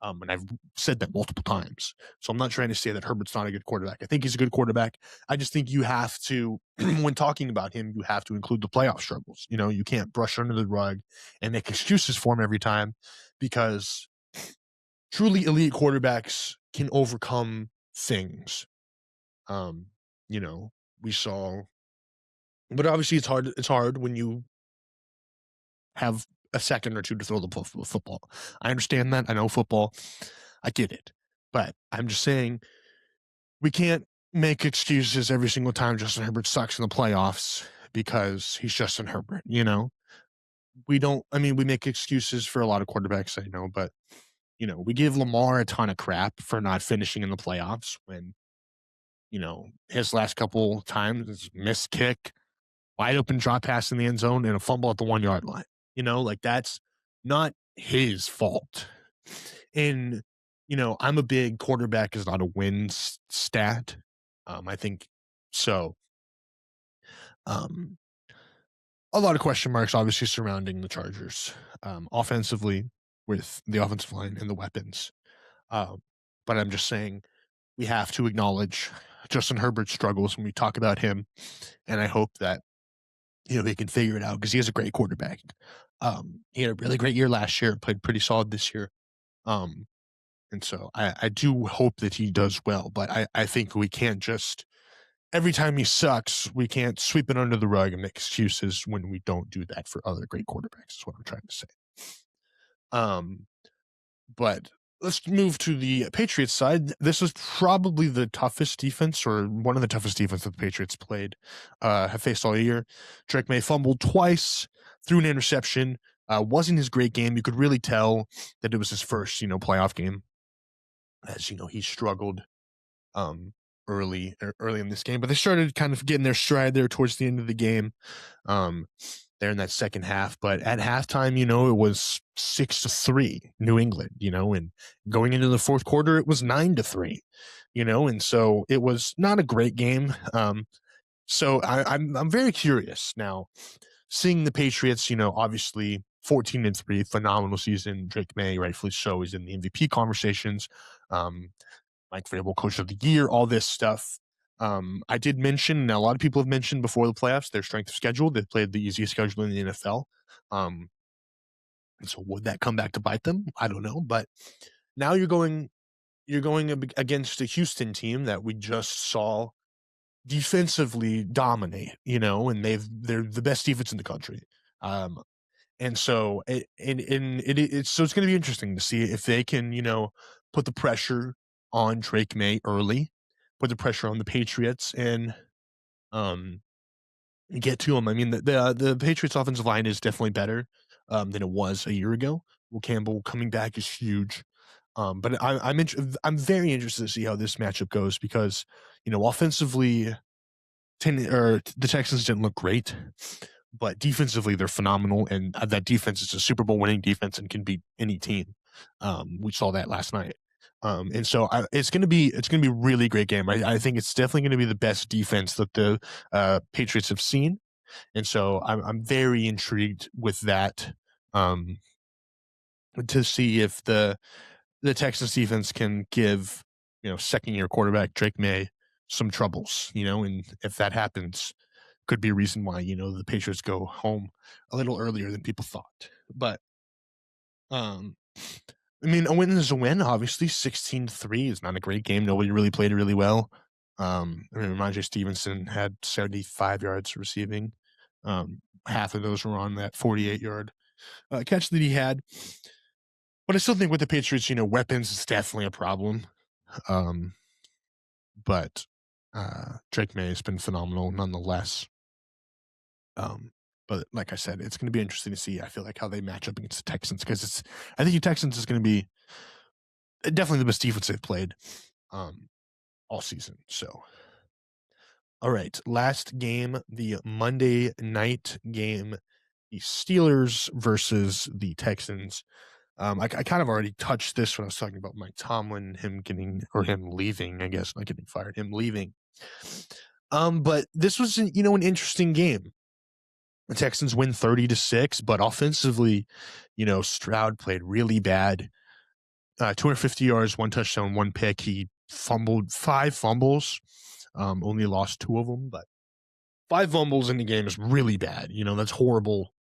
And I've said that multiple times. So I'm not trying to say that Herbert's not a good quarterback. I think he's a good quarterback. I just think you have to, when talking about him, you have to include the playoff struggles. You can't brush under the rug and make excuses for him every time, because truly elite quarterbacks can overcome things. We saw, but obviously it's hard. It's hard when you have a second or two to throw the football. I understand that. I know football. I get it. But I'm just saying we can't make excuses every single time Justin Herbert sucks in the playoffs because he's Justin Herbert, We make excuses for a lot of quarterbacks, I know, but, we give Lamar a ton of crap for not finishing in the playoffs when, his last couple times, missed kick, wide open drop pass in the end zone, and a fumble at the 1-yard line. That's not his fault. And, I'm a big quarterback is not a win stat. I think so. A lot of question marks obviously surrounding the Chargers, offensively with the offensive line and the weapons. But I'm just saying we have to acknowledge Justin Herbert's struggles when we talk about him. And I hope that they can figure it out because he is a great quarterback. He had a really great year last year, played pretty solid this year. And so I do hope that he does well, but I think we can't just, every time he sucks, we can't sweep it under the rug and make excuses when we don't do that for other great quarterbacks, is what I'm trying to say. But let's move to the Patriots side. This is probably the toughest defense, or one of the toughest defenses the Patriots have faced all year. Drake May fumbled twice, threw an interception. Wasn't his great game. You could really tell that it was his first, playoff game. As he struggled early in this game, but they started kind of getting their stride there towards the end of the game. There in that second half, but at halftime, it was 6-3 New England, and going into the fourth quarter, it was 9-3, and so it was not a great game. So I'm very curious now, seeing the Patriots, obviously 14-3, phenomenal season. Drake May, rightfully so, is in the MVP conversations. Mike Vrabel, Coach of the Year, all this stuff. I did mention, and a lot of people have mentioned before the playoffs, their strength of schedule. They played the easiest schedule in the NFL. And so would that come back to bite them? I don't know. But now you're going against a Houston team that we just saw defensively dominate, and they're the best defense in the country. And so it's going to be interesting to see if they can, put the pressure on Drake May early, put the pressure on the Patriots, and um, get to them. I mean, the Patriots' offensive line is definitely better than it was a year ago. Will Campbell coming back is huge. But I'm very interested to see how this matchup goes because, offensively, the Texans didn't look great, but defensively they're phenomenal, and that defense is a Super Bowl winning defense and can beat any team. We saw that last night. And so it's going to be a really great game. I think it's definitely going to be the best defense that the Patriots have seen, and so I'm very intrigued with that to see if the Texans defense can give second year quarterback Drake May some troubles, and if that happens, could be a reason why the Patriots go home a little earlier than people thought. But I mean, a win is a win. Obviously, 16-3 is not a great game. Nobody really played it really well. I mean, Ramondre Stevenson had 75 yards receiving. Half of those were on that 48-yard catch that he had. But I still think with the Patriots, weapons is definitely a problem. But Drake May has been phenomenal nonetheless. But like I said, it's going to be interesting to see, I feel like, how they match up against the Texans, because I think the Texans is going to be definitely the best defense they've played all season. So, all right, last game, the Monday night game, the Steelers versus the Texans. I kind of already touched this when I was talking about Mike Tomlin, him leaving, I guess, not getting fired, him leaving. But this was, an interesting game. The Texans win 30-6, but offensively, Stroud played really bad. 250 yards, 1 touchdown, 1 pick. He fumbled 5 fumbles, only lost 2 of them, but 5 fumbles in the game is really bad. That's horrible.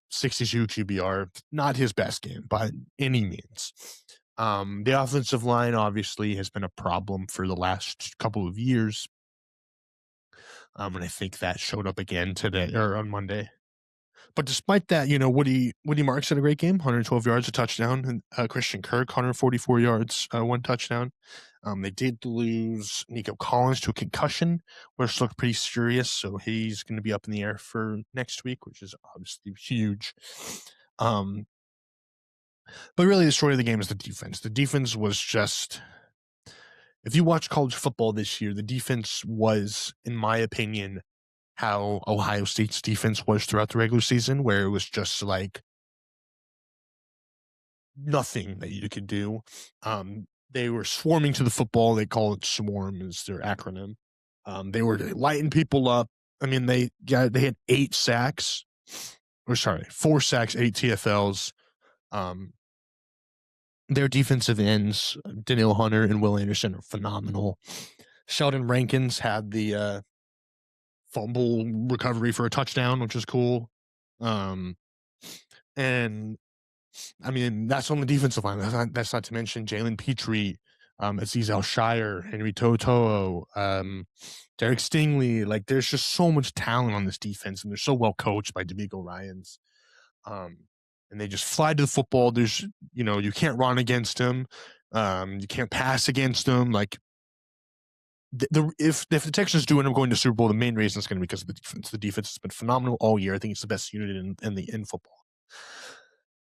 62 QBR, not his best game by any means. The offensive line obviously has been a problem for the last couple of years. And I think that showed up again today or on Monday. But despite that, Woody Marks had a great game, 112 yards, a touchdown, and Christian Kirk, 144 yards, 1 touchdown. They did lose Nico Collins to a concussion, which looked pretty serious, so he's going to be up in the air for next week, which is obviously huge. But really, the story of the game is the defense. The defense was just, if you watch college football this year, the defense was, in my opinion, how Ohio State's defense was throughout the regular season, where it was just like nothing that you could do. They were swarming to the football. They call it SWARM is their acronym. They were lighting people up. I mean, they had 4 sacks, 8 TFLs. Their defensive ends, Danielle Hunter and Will Anderson, are phenomenal. Sheldon Rankins had the fumble recovery for a touchdown, which is cool. And I mean, that's on the defensive line. That's not to mention Jalen Petrie, Aziz Al-Shire, Henry Toto, Derek Stingley. Like, there's just so much talent on this defense, and they're so well coached by D'Amico Ryans. And they just fly to the football. There's, you can't run against them. You can't pass against them. Like, if the Texans do end up going to Super Bowl, the main reason is going to be because of the defense. The defense has been phenomenal all year. I think it's the best unit in football.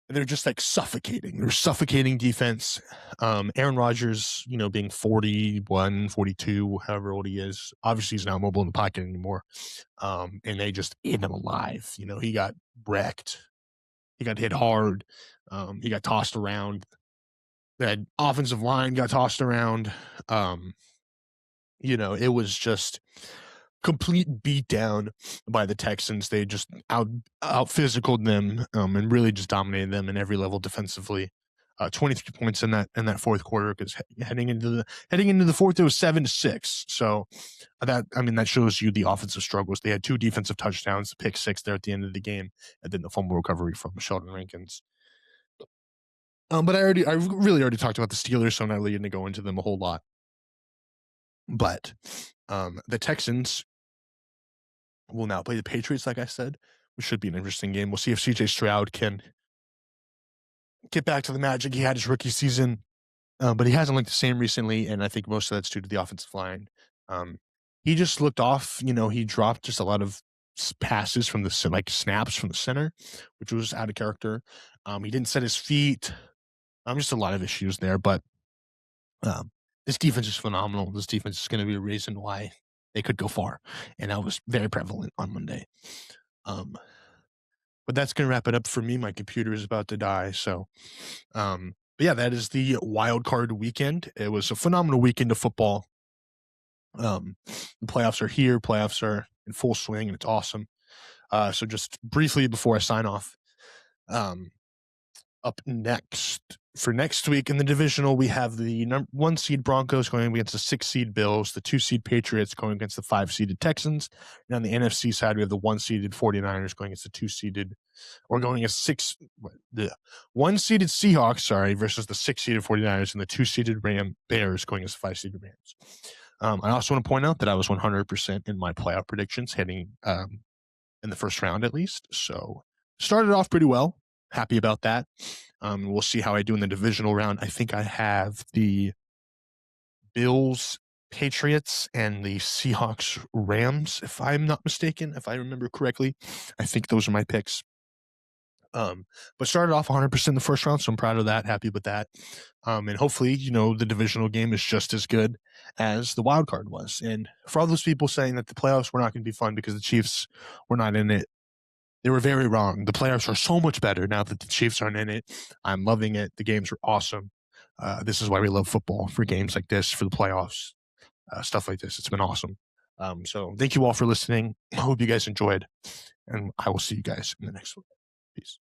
And they're just like suffocating. They're suffocating defense. Aaron Rodgers, being 41, 42, however old he is, obviously he's not mobile in the pocket anymore. And they just ate him alive. He got wrecked. He got hit hard. He got tossed around. That offensive line got tossed around. It was just complete beatdown by the Texans. They just out physicaled them and really just dominated them in every level defensively. 23 points in that fourth quarter, because heading into the fourth, it was 7-6. So that shows you the offensive struggles. They had 2 defensive touchdowns, the pick 6 there at the end of the game, and then the fumble recovery from Sheldon Rankins. But I really already talked about the Steelers, so I'm not really going to go into them a whole lot. But the Texans will now play the Patriots, like I said, which should be an interesting game. We'll see if CJ Stroud can get back to the magic he had his rookie season, but he hasn't looked the same recently, and I think most of that's due to the offensive line. He just looked off. He dropped just a lot of passes from the snaps from the center, which was out of character. He didn't set his feet. Just a lot of issues there, but this defense is phenomenal. This defense is going to be a reason why they could go far, and that was very prevalent on Monday. But that's going to wrap it up for me. My computer is about to die, so but yeah, that is the wild card weekend. It was a phenomenal weekend of football. The playoffs are here. Playoffs are in full swing, and it's awesome. So just briefly before I sign off, up next for next week in the divisional, we have the 1 seed Broncos going against the 6 seed Bills, the 2 seed Patriots going against the 5 seeded Texans. And on the NFC side, we have the 1 seeded 49ers going against the 2 seeded, or going against the 1 seeded Seahawks, versus the 6 seeded 49ers, and the 2 seeded Bears going against the 5 seeded Rams. I also want to point out that I was 100% in my playoff predictions heading in the first round, at least. So started off pretty well. Happy about that. We'll see how I do in the divisional round. I think I have the Bills, Patriots, and the Seahawks, Rams, if I'm not mistaken, if I remember correctly. I think those are my picks. But started off 100% in the first round, so I'm proud of that, happy with that. And hopefully, the divisional game is just as good as the wild card was. And for all those people saying that the playoffs were not going to be fun because the Chiefs were not in it, they were very wrong. The playoffs are so much better now that the Chiefs aren't in it. I'm loving it. The games are awesome. This is why we love football, for games like this, for the playoffs, stuff like this. It's been awesome. So thank you all for listening. I hope you guys enjoyed, and I will see you guys in the next one. Peace.